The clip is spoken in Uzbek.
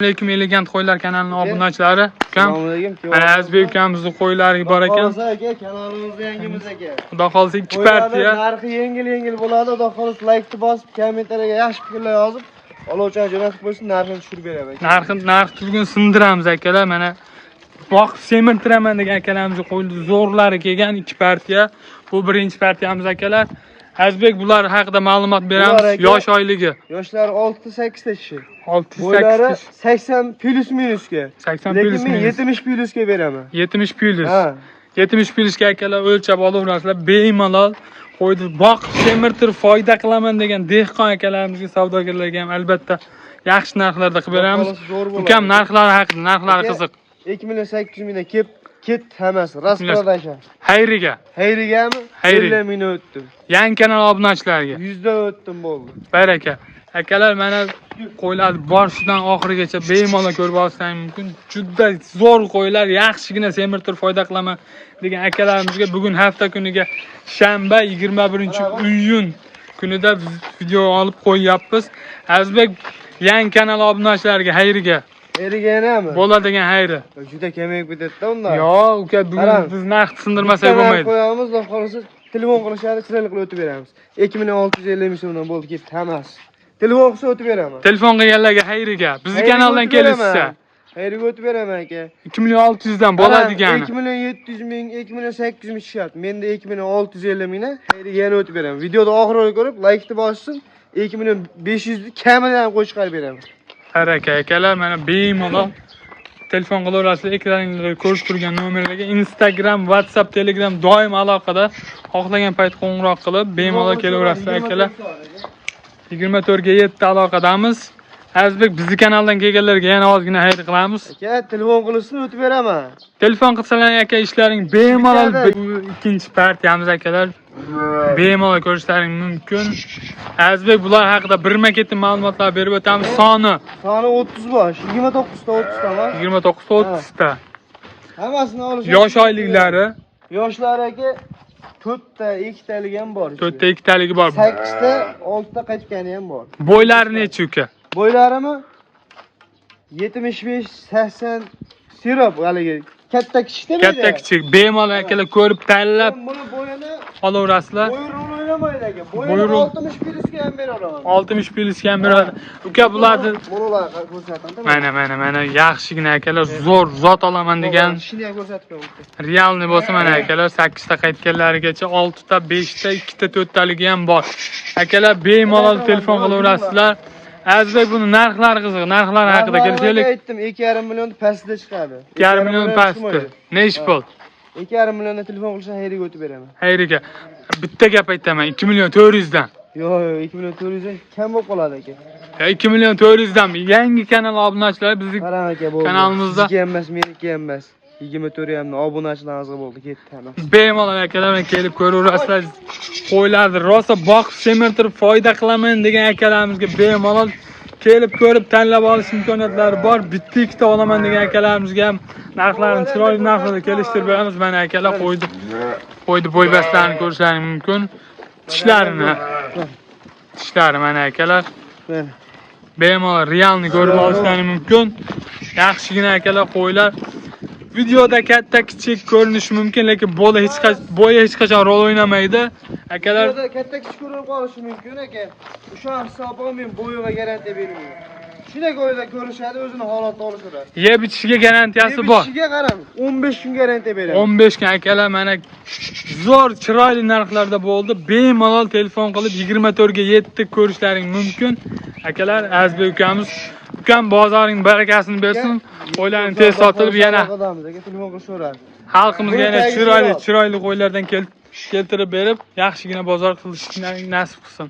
Aleyküm elegant qo'ylar kanalining obunachilari. Assalomu alaykum. Mana Azbek ukamizning qo'ylari bor ekan. Kanalimizda yangimiz aka. Xudo xolsa ikki partiya. Narxi yengil bo'ladi. Xudo xolsa like bosib, kommentariyaga yaxshi fikrlar yozib, olovchan jo'natib qo'ysin, narxini tushirib beraman. Narx tuzgun sindiramiz akalar. Mana boqib semirtiraman degan akalarimiz qo'ydi. Zo'rlari kelgan ikki partiya. Bu birinchi partiyamiz akalar. Azbek bular haqida ma'lumot beramiz. Yosh oyligi. Yoshlar 6-8 ta kishi. 6-8 80 plus minusga. 80 plus minus. 70 plusga beraman. 70 plus. Ha. 70 plusga akalar o'lchab olaverasizlar. Bemalol qo'ydi. Boqib semirtirib foyda qilaman degan dehqon akalarimizga, savdogarlarga ham albatta yaxshi narxlarda qilib beramiz. Ukam narxlari haqida, narxlari qiziq. 2.8 mingdan ket hammasi rasprodaja. Xayriga. Xayrigami? Xayriga. 50 ming o'tdim. Yangi kanal obunachilariga. 100 dan o'tdim bo'ldi. Baraka. Akalar mana qo'ylar borishidan oxirigacha bemalol ko'rib olsangiz mumkin. Juda zo'r qo'ylar, yaxshigina semirtirib foyda qilaman degan akalarimizga bugun hafta kuniga shanba 21-iyun kunida video olib qo'yyapmiz. Azbek yangi kanal obunachilariga xayriga. Xayriga nima? Bo'ladigan xayri. Juda kamayib ketdi-da unda. Yo'q, uka bugun biz narx sindirmasak bo'lmaydi. Qo'yamiz, xudo xolsa telefon qilishadi, chiroyli qilib o'tib beramiz. 2650 ming so'mdan bo'ldi, ketdi hammasi. Telefon qilsa o'tib beraman. Telefon qilganlarga xayriga. Bizning kanaldan kelishsa. Xayriga o'tib beraman aka. 2.600 dan bo'ladigani. 2.700 ming, 2.800 ming shart. Menda 2.650 mingdan xayriga yana o'tib beraman. Videoda oxiriga ko'rib, like-ni bossin, 2.500 ni kamidan qo'shib chiqarib beraman. Baraka akalar, mana bemalol telefon qilaverasizlar. Ekraningizda ko'rib turgan nomerlarga Instagram, WhatsApp, Telegram doim aloqada. Xohlagan payt qo'ng'iroq qilib bemalol kelaverasizlar akalar. 24 ga 7 aloqadamiz. Azbek bizni kanaldan kelganlarga yana ozgina xayr qilamiz. Aka, telefon qilishni o'tib beraman. Telefon qilsalar aka ishlaring bemalol. Bu ikkinchi partiyamiz akalar. Bemalol ko'rishlaring mumkin. Azbek bular haqida birma-ketma ma'lumotlar berib o'tamiz. Soni 30 bosh, 29 ta 30 ta bor. 29 ta 30 ta. Hammasini olish. Yosh oyliklari. Yoshlariga 4 ta, 2 talik ham bor. 4 ta 2 taligi bor. 8 ta, 6 ta qaytgani ham bor. Bo'ylari necha uka? Bo'ylarimi 75-80 sirop haligi katta kichik demaydi. Katta kichik bemalol akalar ko'rib tanlab buni bo'yini olaverasizlar. bo'yini o'ylamaydi aka. Bo'yini 60 plusga ham beraman. 60 plusga ham beradi. Uka bularni Bular ko'rsataman. mana yaxshigina akalar zo'r zot olaman degan. Shuni ham ko'rsatib qo'ydim. Realni bo'lsa mana akalar 8 ta qaytganlarigacha 6 ta, 5 ta, 2 ta, 4 taligi ham bor. Akalar bemalol telefon qilaverasizlar. Azbek buni narxlari qiziq, narxlari haqida kelishaylik. Aytdim 2,5 million pastda chiqadi. 2,5 million pastda. Nechi pul? 2,5 milliondan telefon qilsa xayriga o'tib beraman. Xayriga. Bitta gap aytaman, 2 million 400 dan. Yo'q, 2 million 400 dan kam bo'lib qoladi aka. 2 million 400 dan yangi kanal obunachilari bizning qarang aka bo'ldi. kanalimizda. Sizga emas, meniki emas. 24 hamda obunachilaringizga bo'ldi, ketdi hamma. Bemalol akalar kelib ko'raverasizlar. Qo'ylarni rosa boqib semirtirib foyda qilaman degan akalarimizga bemalol kelib ko'rib tanlab olish imkoniyatlari bor. Bitta ikkita olaman degan akalarimizga ham narxlarini chiroyli narxlarda kelishtirib beramiz. Mana akalar qo'ydi bo'ybastlarini ko'rishlaring mumkin. Tishlari mana akalar. Bemalol realni ko'rib olishlaring mumkin. Yaxshigina akalar qo'ylar. Videoda katta kichik ko'rinishi mumkin, lekin bo'yi hech qachon rol o'ynamaydi. Akalar videoda katta kichik ko'rinib qolishi mumkin aka. O'sha hisobiga men bo'yiga garantiya bermayman. Shunday o'yda ko'rishadi, o'zini holatda olishadi. Yeb ichishga garantiyasi bor. Yeb ichishga qaram, 15 kun garantiya beraman. 15 kun akalar mana zo'r chiroyli narxlarda bo'ldi. Bemalol telefon qilib 24 ga 7 ko'rishlaring mumkin. Akalar, Azbek ukamiz ukam bozoring barakasini bersin. Qo'ylarni tez sotilib yana telefon qilishaveradi. Xalqimizga yana chiroyli qo'ylardan keltirib berib, yaxshigina bozor qilishni nasib qilsin.